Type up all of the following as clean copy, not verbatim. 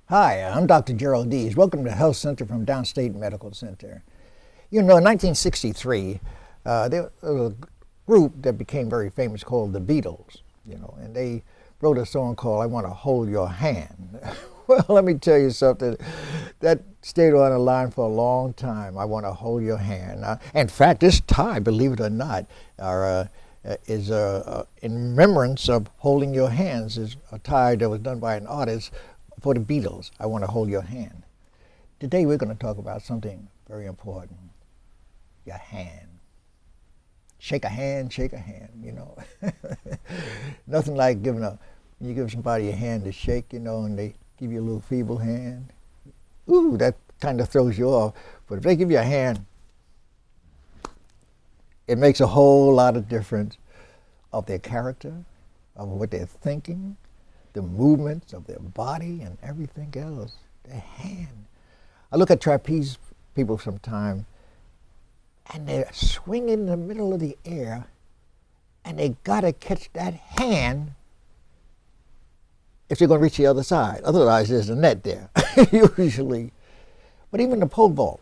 Hi, I'm Dr. Gerald Deas. Welcome to Health Center from Downstate Medical Center. You know, in 1963, there was a group that became very famous called the Beatles, and they wrote a song called I Want to Hold Your Hand. Well, let me tell you something. That stayed on the line for a long time. I want to hold your hand. In fact, this tie, believe it or not, is in remembrance of holding your hands. Is a tie that was done by an artist for the Beatles. I want to hold your hand. Today we're going to talk about something very important. Your hand. Shake a hand, Nothing like you give somebody a hand to shake, and they give you a little feeble hand. Ooh, that kind of throws you off. But if they give you a hand, it makes a whole lot of difference of their character, of what they're thinking, the movements of their body and everything else. Their hand. I look at trapeze people sometimes, and they're swinging in the middle of the air, and they gotta catch that hand if they're going to reach the other side. Otherwise, there's a net there, usually. But even the pole vault,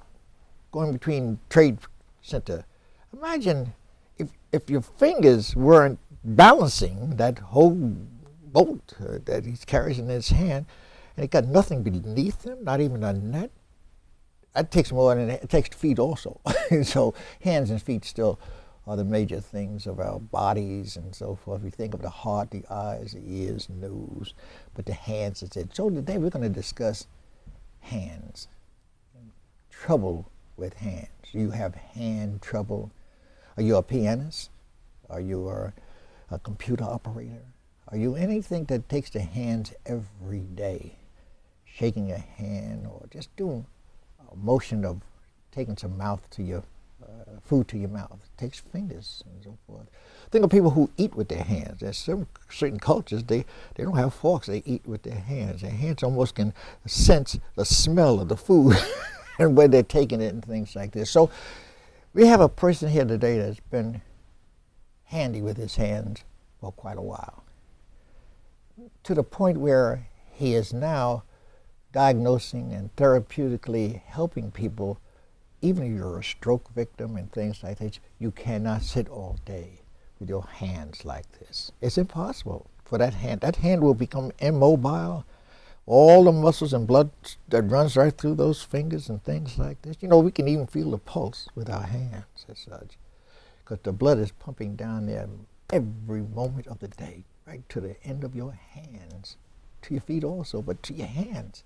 going between Trade Center, imagine if your fingers weren't balancing that whole bolt that he carries in his hand, and it got nothing beneath him, not even a net. That takes more than it takes to feet also. So hands and feet still are the major things of our bodies and so forth. We think of the heart, the eyes, the ears, nose, but the hands is it. So today we're going to discuss hands, trouble with hands. You have hand trouble. Are you a pianist? Are you a computer operator? Are you anything that takes the hands every day? Shaking a hand or just doing a motion of taking some mouth to your food to your mouth. It takes fingers and so forth. Think of people who eat with their hands. There's certain cultures, they don't have forks, they eat with their hands. Their hands almost can sense the smell of the food and where they're taking it and things like this. So we have a person here today that's been handy with his hands for quite a while, to the point where he is now diagnosing and therapeutically helping people. Even if you're a stroke victim and things like that, you cannot sit all day with your hands like this. It's impossible for that hand. That hand will become immobile. All the muscles and blood that runs right through those fingers and things like this. We can even feel the pulse with our hands as such, because the blood is pumping down there every moment of the day, right to the end of your hands, to your feet also, but to your hands.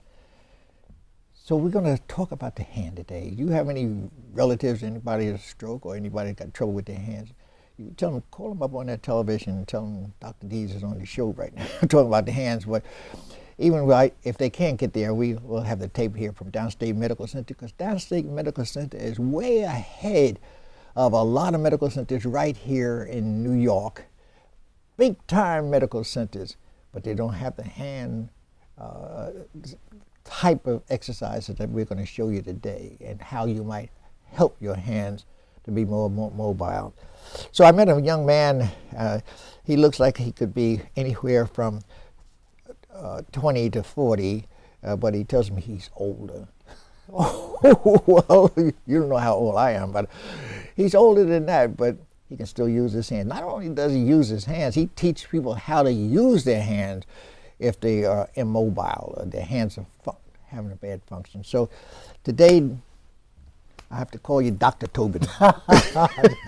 So we're going to talk about the hand today. Do you have any relatives, anybody with a stroke or anybody that got trouble with their hands? You tell them, call them up on that television and tell them Dr. Deas is on the show right now talking about the hands. But even if they can't get there, we will have the tape here from Downstate Medical Center, because Downstate Medical Center is way ahead of a lot of medical centers right here in New York. Big time medical centers, but they don't have the hand type of exercises that we're going to show you today, and how you might help your hands to be more mobile. So I met a young man. He looks like he could be anywhere from 20 to 40, but he tells me he's older. Well, you don't know how old I am, but he's older than that, but he can still use his hands. Not only does he use his hands, he teaches people how to use their hands if they are immobile or their hands are having a bad function. So today, I have to call you Dr. Tobin.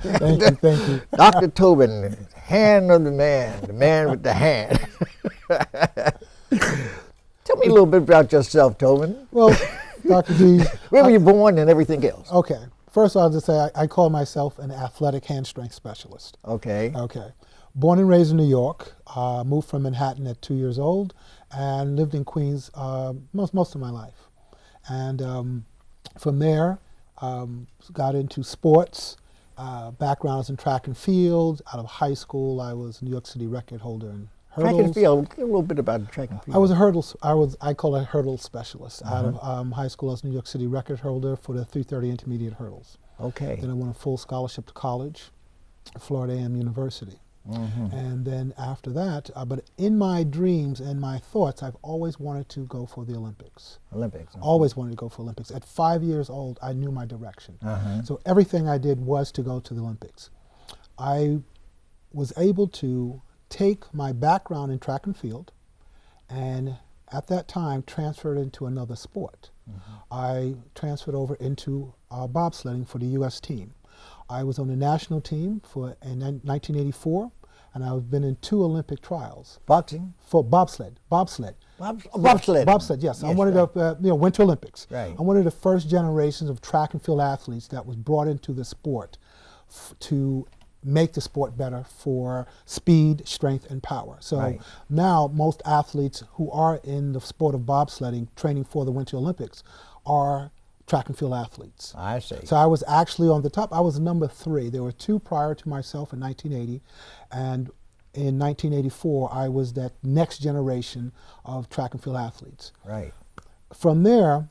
Thank you. Dr. Tobin, hand of the man with the hand. Tell me a little bit about yourself, Tobin. Well, Dr. Deas. Where were you born and everything else? Okay. First, I'll just say I call myself an athletic hand strength specialist. Okay. Okay. Born and raised in New York, moved from Manhattan at 2 years old, and lived in Queens most of my life. And from there, got into sports, backgrounds in track and field. Out of high school, I was New York City record holder in hurdles. Track and field. Give a little bit about track and field. I call it a hurdle specialist. Out of high school, I was New York City record holder for the 330 intermediate hurdles. Okay. Then I won a full scholarship to college, Florida A&M University. And then after that, but in my dreams and my thoughts, I've always wanted to go for the Olympics. Olympics. Always wanted to go for Olympics. At 5 years old, I knew my direction. Uh-huh. So everything I did was to go to the Olympics. I was able to take my background in track and field and at that time transferred into another sport. I transferred over into bobsledding for the U.S. team. I was on the national team in 1984, and I've been in 2 Olympic trials. Boxing? For bobsled. Bobsled. Bobsled, yes. I'm one of the Winter Olympics. Right. I'm one of the first generations of track and field athletes that was brought into the sport to make the sport better for speed, strength, and power. So now most athletes who are in the sport of bobsledding training for the Winter Olympics are track and field athletes. I see. So I was actually on the top. I was number 3. There were 2 prior to myself in 1980, and in 1984 I was that next generation of track and field athletes. Right. From there,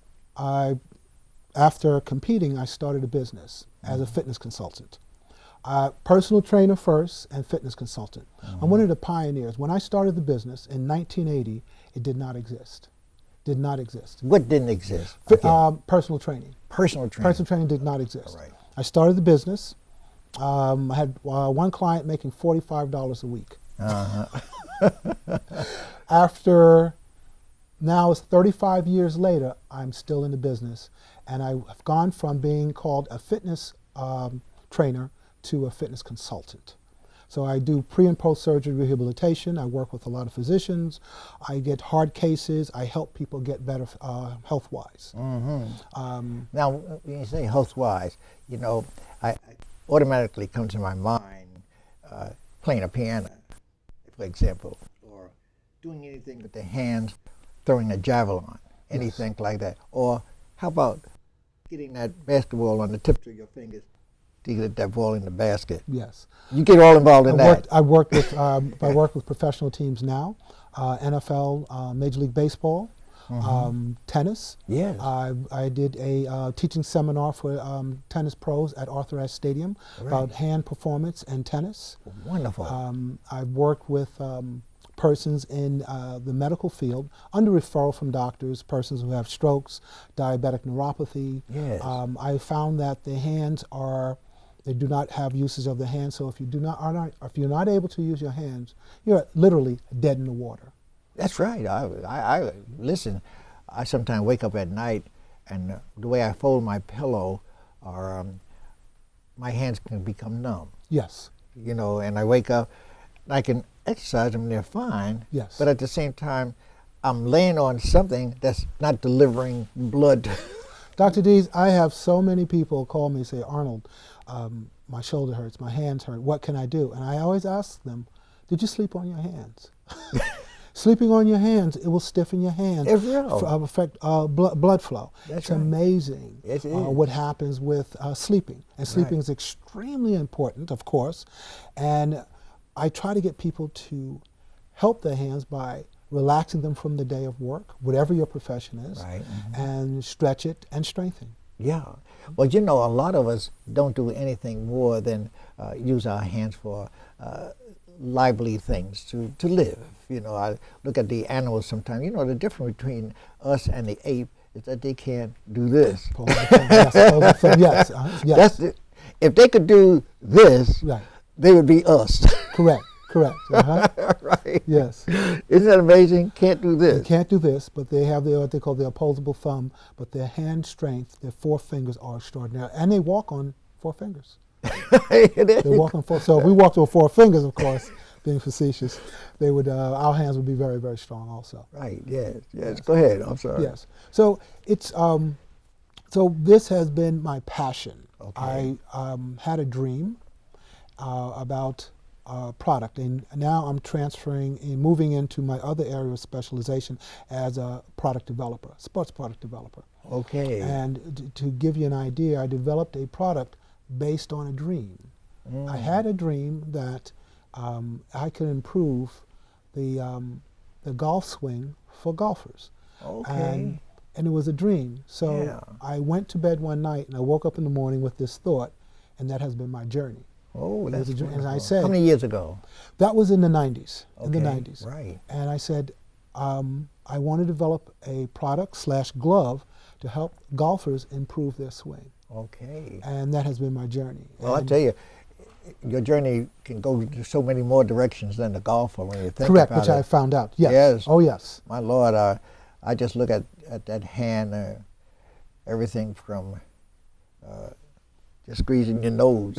after competing, I started a business as a fitness consultant. Personal trainer first and fitness consultant. I'm one of the pioneers. When I started the business in 1980, it did not exist. Did not exist. What didn't exist? Personal training. Personal training. Personal training did not exist. Right. I started the business. I had one client making $45 a week. After, now it's 35 years later, I'm still in the business, and I've gone from being called a fitness trainer to a fitness consultant. So I do pre and post surgery rehabilitation. I work with a lot of physicians. I get hard cases. I help people get better health-wise. Now, when you say health-wise, you know, I automatically comes to my mind playing a piano, for example, or doing anything with the hands, throwing a javelin, anything like that. Or how about getting that basketball on the tips of your fingers to get that ball in the basket? Yes. You get all involved in that. I work with professional teams now, NFL, Major League Baseball, tennis. Yes. I did a teaching seminar for tennis pros at Arthur Ashe Stadium about hand performance and tennis. Wonderful. I've worked with persons in the medical field under referral from doctors, persons who have strokes, diabetic neuropathy. Yes. I found that the hands they do not have uses of the hands, so if you're not able to use your hands, you're literally dead in the water. That's right. I listen. I sometimes wake up at night, and the way I fold my pillow, or my hands can become numb. Yes. You know, and I wake up, and I can exercise them; they're fine. Yes. But at the same time, I'm laying on something that's not delivering blood. Dr. Deas, I have so many people call me and say, Arnold, my shoulder hurts, my hands hurt, what can I do? And I always ask them, did you sleep on your hands? Sleeping on your hands, it will stiffen your hands. It will. Affect blood flow. That's it's amazing It is. what happens with sleeping. And sleeping is extremely important, of course. And I try to get people to help their hands by relaxing them from the day of work, whatever your profession is, and stretch it and strengthen. Yeah. Well, you know, a lot of us don't do anything more than use our hands for lively things to live. You know, I look at the animals sometimes. You know, the difference between us and the ape is that they can't do this. Yes. That's it. If they could do this, they would be us. Correct. Right. Yes. Isn't that amazing? Can't do this. They can't do this, but they have what they call the opposable thumb, but their hand strength, their 4 fingers are extraordinary. And they walk on 4 fingers. They walk on 4. So if we walked on 4 fingers, of course, being facetious, they would our hands would be very, very strong also. Right, yes. Go ahead, I'm sorry. Yes. So it's so this has been my passion. Okay. I had a dream about product, and now I'm transferring and moving into my other area of specialization as a product developer, sports product developer. Okay. And to give you an idea, I developed a product based on a dream. I had a dream that I could improve the golf swing for golfers. Okay. And it was a dream. So I went to bed one night and I woke up in the morning with this thought, and that has been my journey. Oh, It that's was a dream. And I wonderful. said, How many years ago? that was in the 90s. In the Okay, 90s. right. And I said, I want to develop a product/glove to help golfers improve their swing. Okay. And that has been my journey. Well, I And tell you, your journey can go to so many more directions than the golfer when you think correct, about which it. I found out. Yes. Yes. Oh, yes. My Lord, I just look at that hand, everything from just squeezing your nose.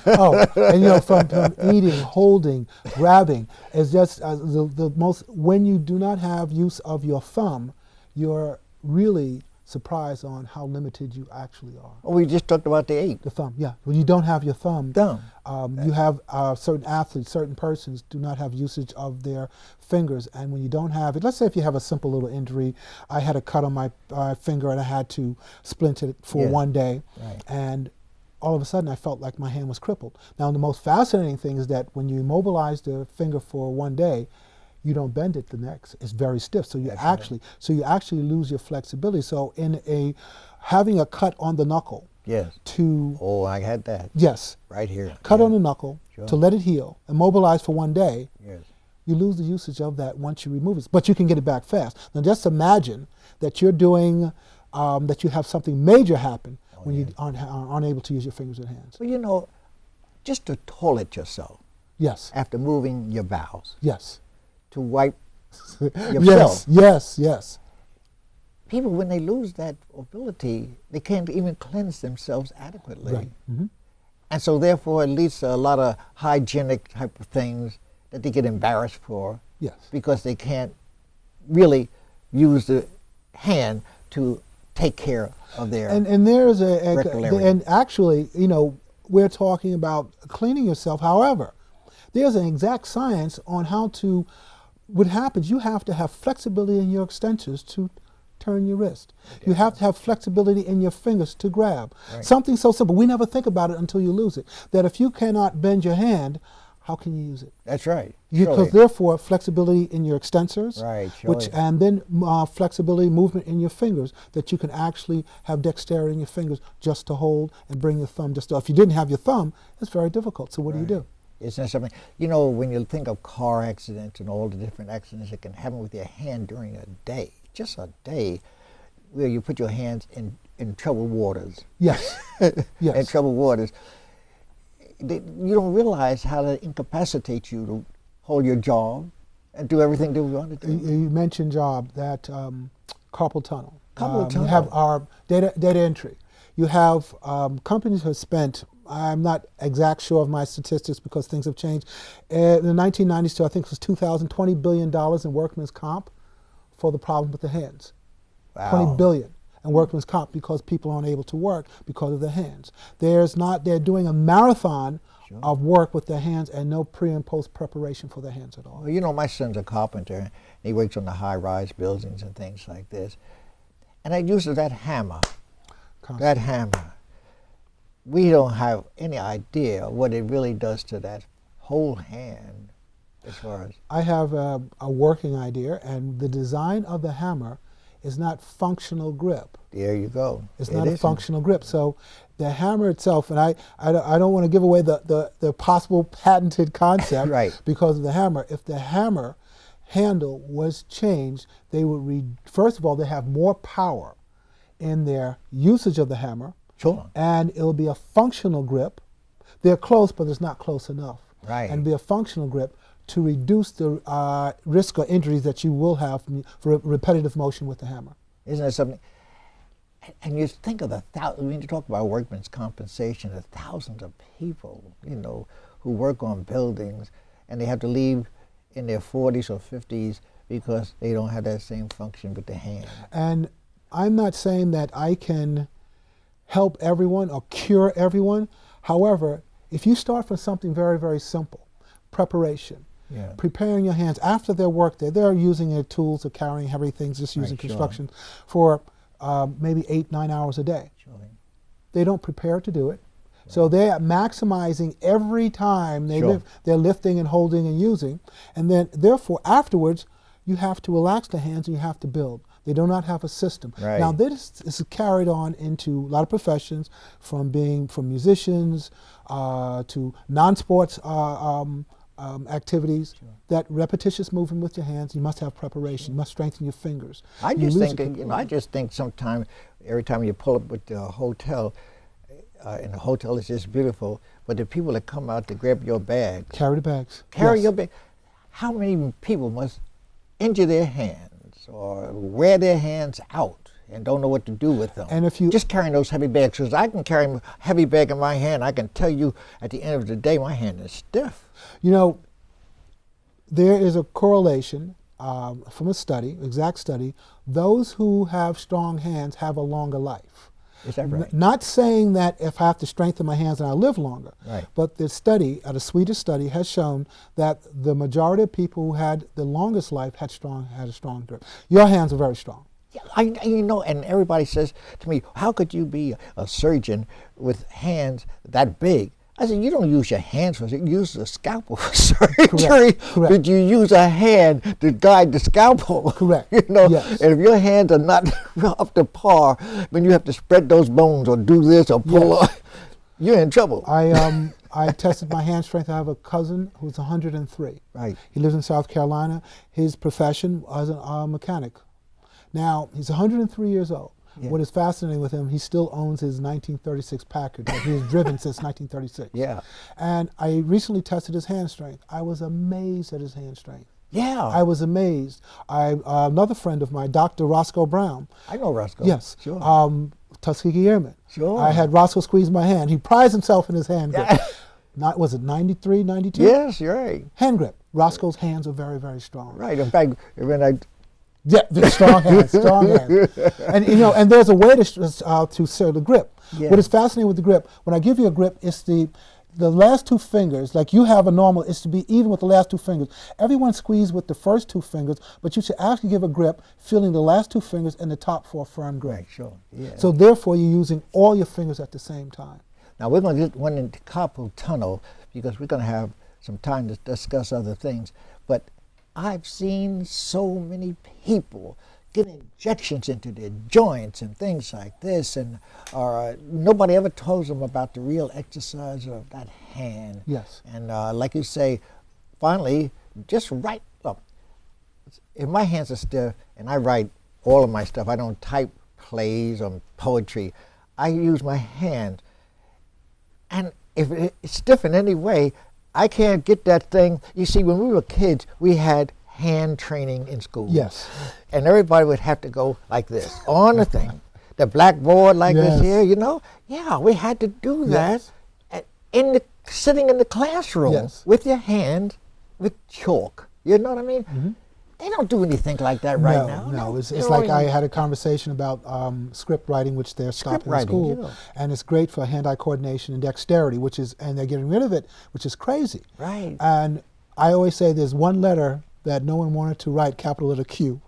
Oh, and from eating, holding, grabbing, is just the most, when you do not have use of your thumb, you're really surprised on how limited you actually are. Oh, we just talked about the 8. The thumb, yeah. When you don't have your thumb, Thumb. you have certain athletes, certain persons do not have usage of their fingers, and when you don't have it, let's say if you have a simple little injury, I had a cut on my finger and I had to splint it for one day, Right. and all of a sudden I felt like my hand was crippled. Now the most fascinating thing is that when you immobilize the finger for one day, you don't bend it the next. It's very stiff. So you actually lose your flexibility. So in having a cut on the knuckle Yes. to Oh, I had that. yes, Right here. cut Yeah. on the knuckle Sure. to let it heal, immobilize for one day, Yes. you lose the usage of that once you remove it. But you can get it back fast. Now just imagine that you're doing, that you have something major happen when you aren't able to use your fingers and hands. Well, just to toilet yourself Yes, after moving your bowels, yes. to wipe Yes, yourself. yes, yes. People, when they lose that ability, they can't even cleanse themselves adequately. Right. Mhm. And so therefore it leads to a lot of hygienic type of things that they get embarrassed for Yes. because they can't really use the hand to take care of their And there's rectal area. and actually, we're talking about cleaning yourself. However, there's an exact science on how to, what happens, you have to have flexibility in your extensors to turn your wrist. You have to have flexibility in your fingers to grab. Right. Something so simple, we never think about it until you lose it, that if you cannot bend your hand, how can you use it? That's right. Because surely. therefore, flexibility in your extensors, Right, which, surely. and then flexibility, movement in your fingers, that you can actually have dexterity in your fingers just to hold and bring your thumb just to. If you didn't have your thumb, it's very difficult. So what do you do? Isn't that something? When you think of car accidents and all the different accidents that can happen with your hand during a day, just a day, where you put your hands in troubled waters. Yes. Yes. In troubled waters. You don't realize how that incapacitates you to hold your jaw and do everything that you want to do. You mentioned job, that carpal tunnel. Carpal tunnel. You have our data entry. You have companies have spent, I'm not exact sure of my statistics because things have changed. In the 1990s to I think it was $20 billion in workman's comp for the problem with the hands. Wow. 20 billion in workman's comp because people aren't able to work because of their hands. They're doing a marathon of work with their hands and no pre and post preparation for their hands at all. Well, my son's a carpenter, and he works on the high-rise buildings and things like this. And I use that hammer. Constantly. That hammer. We don't have any idea what it really does to that whole hand as far as... I have a working idea, and the design of the hammer is not functional grip. There you go. It's not a functional grip. So the hammer itself, and I don't want to give away the possible patented concept Right. because of the hammer. If the hammer handle was changed, they would first of all, they have more power in their usage of the hammer. Sure. And it'll be a functional grip. They're close, but it's not close enough. Right. And be a functional grip to reduce the risk or injuries that you will have for repetitive motion with the hammer. Isn't that something? And you think of when you talk about workman's compensation, the thousands of people, who work on buildings, and they have to leave in their 40s or 50s because they don't have that same function with the hand. And I'm not saying that I can help everyone or cure everyone. However, if you start from something very, very simple, preparation, preparing your hands after their work day, they're using their tools or carrying heavy things, just using construction for maybe 8-9 hours a day. Surely. They don't prepare to do it. So they're maximizing every time they're lifting and holding and using. And then, therefore, afterwards, you have to relax the hands and you have to build. They do not have a system. Right. Now this is carried on into a lot of professions, from musicians to non-sports activities. Sure. That repetitious movement with your hands, you must have preparation. Sure. You must strengthen your fingers. I just think, I just think sometimes, every time you pull up with the hotel, and the hotel is just beautiful, but the people that come out to grab your bags. Carry the bags. Carry your bag. How many people must injure their hands or wear their hands out and don't know what to do with them? And if you just carrying those heavy bags, because I can carry a heavy bag in my hand, I can tell you at the end of the day, my hand is stiff. You know, there is a correlation from a study, exact study. Those who have strong hands have a longer life. Is that right? Not saying that if I have to strengthen my hands and I live longer, right. But the study, a Swedish study, has shown that the majority of people who had the longest life had a strong grip. Your hands are very strong. Yeah, you know, and everybody says to me, how could you be a surgeon with hands that big? I said, you don't use your hands for it. You use the scalpel for surgery. Correct. But you use a hand to guide the scalpel. Correct. You know, yes. And if your hands are not up to par, then you have to spread those bones or do this or pull up. You're in trouble. I tested my hand strength. I have a cousin who's 103. Right. He lives in South Carolina. His profession was a mechanic. Now, he's 103 years old. Yeah. What is fascinating with him, he still owns his 1936 Packard that he has driven since 1936. Yeah. And I recently tested his hand strength. I was amazed at his hand strength. Yeah. I was amazed. Another friend of mine, Dr. Roscoe Brown. I know Roscoe. Yes. Sure. Tuskegee Airman. Sure. I had Roscoe squeeze my hand. He prides himself in his hand grip. Was it 93, 92? Yes, you're right. Hand grip. Roscoe's hands are very, very strong. Right. In fact, when I... Yeah, strong hands, strong hands. And you know, and there's a way to serve the grip. Yeah. What is fascinating with the grip, when I give you a grip, it's the last two fingers, like you have a normal, it's to be even with the last two fingers. Everyone squeezes with the first two fingers, but you should actually give a grip feeling the last two fingers and the top for a firm grip. Right, sure. Yeah. So therefore, you're using all your fingers at the same time. Now we're going to get one into carpal tunnel because we're going to have some time to discuss other things, but I've seen so many people get injections into their joints and things like this, and nobody ever tells them about the real exercise of that hand. Yes. And like you say, finally, just write up. If my hands are stiff and I write all of my stuff, I don't type plays or poetry, I use my hand. And if it's stiff in any way, I can't get that thing. You see, when we were kids, we had hand training in school. Yes. And everybody would have to go like this, on the thing. The blackboard like this here, you know? Yeah, we had to do that sitting in the classroom with your hand with chalk. You know what I mean? Mm-hmm. They don't do anything like that right now. No, it's like I had a conversation about script writing, which they're stopping in school, and it's great for hand-eye coordination and dexterity, and they're getting rid of it, which is crazy. Right. And I always say there's one letter that no one wanted to write, capital letter Q,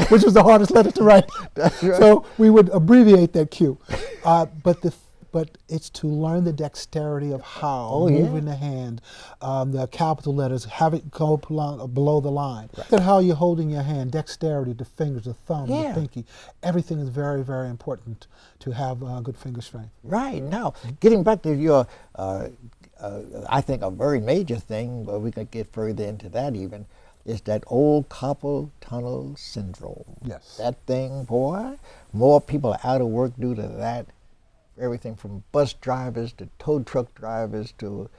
which was the hardest letter to write. That's right. So we would abbreviate that Q, but it's to learn the dexterity of how, moving the hand, the capital letters, have it go below the line. Right. Look at how you're holding your hand, dexterity, the fingers, the thumb, the pinky. Everything is very, very important to have good finger strength. Right. Now, getting back to your, I think a very major thing, but we could get further into that even, is that old carpal tunnel syndrome. Yes. That thing, boy, more people are out of work due to that. Everything from bus drivers to tow truck drivers to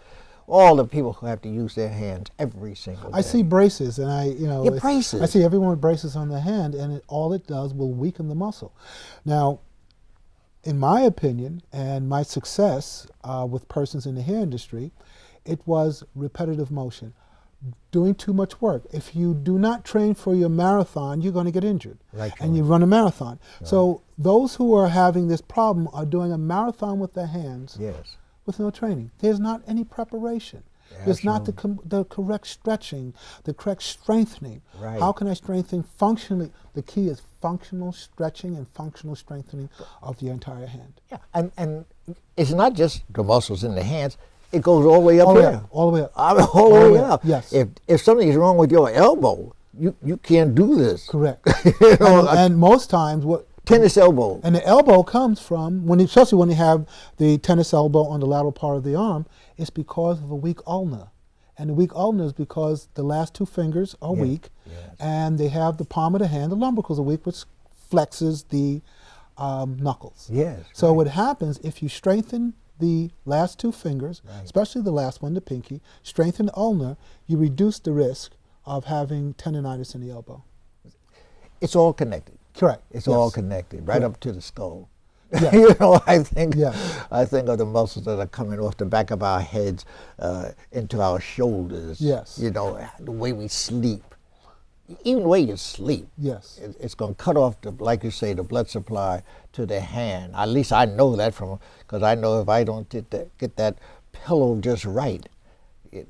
all the people who have to use their hands every single day. I see braces, and braces. I see everyone with braces on the hand, and all it does will weaken the muscle. Now, in my opinion, and my success with persons in the hair industry, it was repetitive motion. Doing too much work. If you do not train for your marathon, you're going to get injured. Right, and you run a marathon. Right. So those who are having this problem are doing a marathon with their hands with no training. There's not any preparation. There's not the correct stretching, the correct strengthening. Right. How can I strengthen functionally? The key is functional stretching and functional strengthening of the entire hand. Yeah, and it's not just the muscles in the hands. It goes all the way up here. All the way up. All the way up. Yes. If something's wrong with your elbow, you can't do this. Correct. You know, And most times tennis elbow. and the elbow comes from, especially when you have the tennis elbow on the lateral part of the arm, it's because of a weak ulna. And the weak ulna is because the last two fingers are weak, and they have the palm of the hand, the lumbricals are weak, which flexes the knuckles. Yes. So what happens if you strengthen the last two fingers, especially the last one, the pinky, strengthen the ulnar, you reduce the risk of having tendonitis in the elbow. It's all connected. Correct. It's all connected, right up to the skull. Yes. You know, I think Yes. of the muscles that are coming off the back of our heads into our shoulders. Yes. You know, the way we sleep. Even the way you sleep. Yes. It's going to cut off, like you say, the blood supply to the hand. At least I know that because I know if I don't get that pillow just right,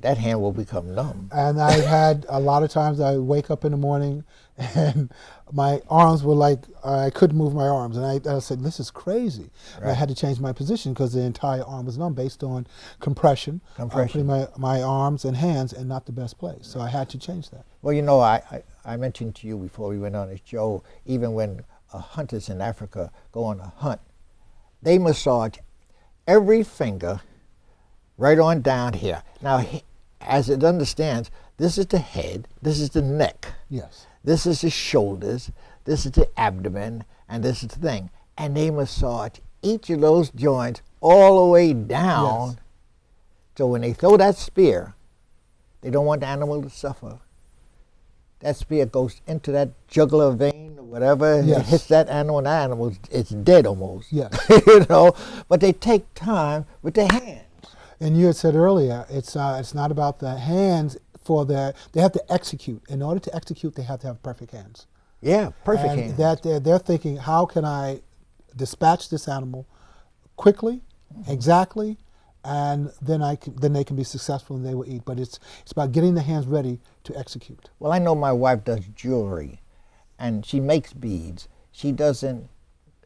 that hand will become numb. And I had a lot of times I wake up in the morning and my arms were like, I couldn't move my arms. And I said, this is crazy. And I had to change my position because the entire arm was numb based on compression. Putting my arms and hands in not the best place. So I had to change that. Well, you know, I mentioned to you before we went on the show, even when hunters in Africa go on a hunt, they massage every finger right on down here. Now, as it understands, this is the head, this is the neck. Yes. This is the shoulders, this is the abdomen, and this is the thing. And they massage each of those joints all the way down. Yes. So when they throw that spear, they don't want the animal to suffer. That spear goes into that jugular vein or whatever, and it hits that animal, and that animal, it's dead almost. Yes. You know, but they take time with their hands. And you had said earlier, it's not about the hands. They have to execute. In order to execute, they have to have perfect hands. Yeah, perfect and hands. That they're thinking, how can I dispatch this animal quickly, exactly, and then they can be successful and they will eat. But it's about getting the hands ready to execute. Well, I know my wife does jewelry, and she makes beads. She doesn't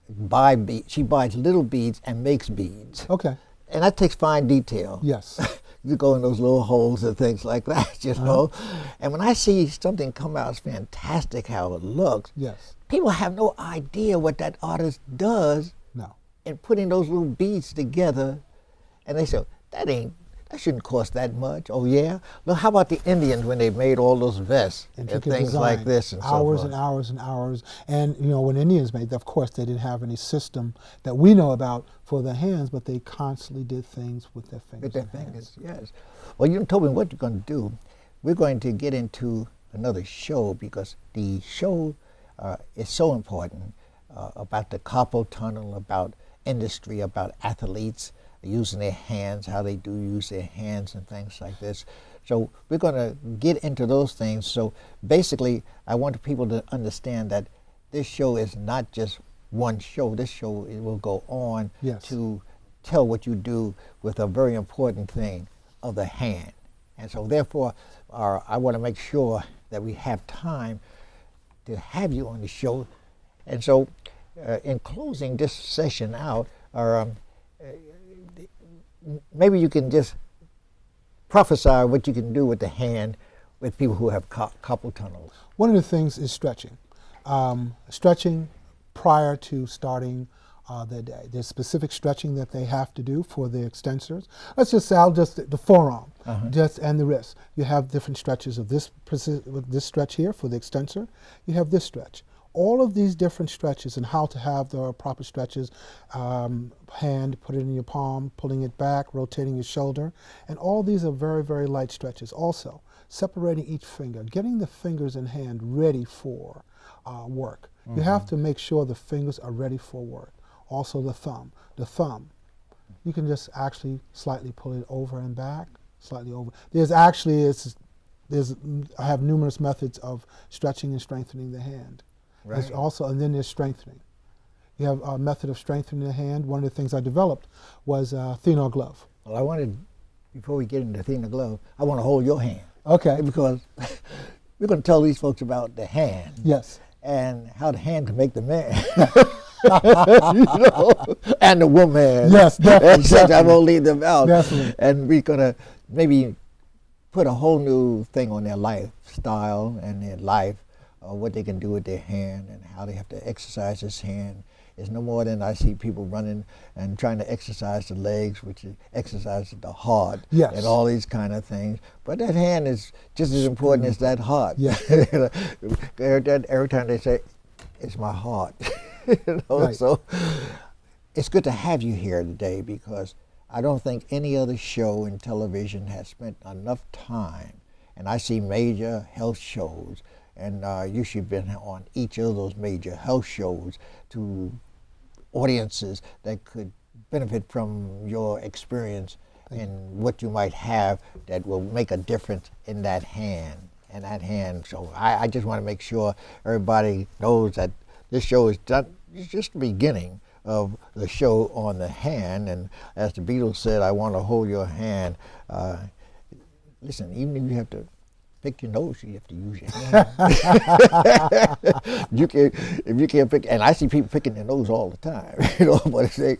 buy beads. She buys little beads and makes beads. Okay. And that takes fine detail. Yes. You go in those little holes and things like that, you know. And when I see something come out, it's fantastic how it looks. Yes. People have no idea what that artist does in putting those little beads together. And they say, that shouldn't cost that much. Oh, yeah? Well, how about the Indians when they made all those vests and things design, like this and so forth? Hours and hours and hours. And, you know, when Indians made, of course, they didn't have any system that we know about for their hands, but they constantly did things with their fingers. With their fingers, yes. Well, you told me what you're going to do. We're going to get into another show because the show is so important about the carpal tunnel, about industry, about athletes using their hands, how they do use their hands and things like this. So we're going to get into those things. So basically, I want people to understand that this show is not just one show. This show will go on to tell what you do with a very important thing of the hand. And so therefore, I want to make sure that we have time to have you on the show. And so in closing this session out, maybe you can just prophesy what you can do with the hand with people who have carpal tunnels. One of the things is stretching. Stretching prior to starting their day. There's specific stretching that they have to do for the extensors. Let's just say the forearm, and the wrist. You have different stretches of this stretch here for the extensor. You have this stretch. All of these different stretches and how to have the proper stretches, hand, put it in your palm, pulling it back, rotating your shoulder, and all these are very, very light stretches. Also, separating each finger, getting the fingers and hand ready for work. You have to make sure the fingers are ready for work. Also the thumb. The thumb, you can just actually slightly pull it over and back, slightly over. I have numerous methods of stretching and strengthening the hand. Right. And then there's strengthening. You have a method of strengthening the hand. One of the things I developed was a Thenar glove. Well, before we get into Thenar glove, I want to hold your hand. Okay. Because we're going to tell these folks about the hand. Yes. And how the hand can make the man. You know, and the woman. Yes, definitely. I won't leave them out. Definitely. And we're going to maybe put a whole new thing on their lifestyle and their life, what they can do with their hand and how they have to exercise this hand. It's no more than I see people running and trying to exercise the legs, which exercises the heart, Yes. and all these kind of things. But that hand is just as important as that heart. Yeah. Every time they say, "It's my heart," you know? Right. So it's good to have you here today, because I don't think any other show in television has spent enough time, and I see major health shows, and you should have been on each of those major health shows to audiences that could benefit from your experience and what you might have that will make a difference in that hand. So I just want to make sure everybody knows that this show is it's just the beginning of the show on the hand. And as the Beatles said, "I want to hold your hand." Listen, even if you have to pick your nose, you have to use your hand. If you can't pick, and I see people picking their nose all the time, but if they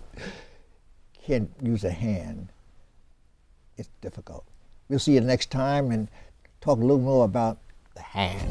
can't use a hand, it's difficult. We'll see you next time and talk a little more about the hand.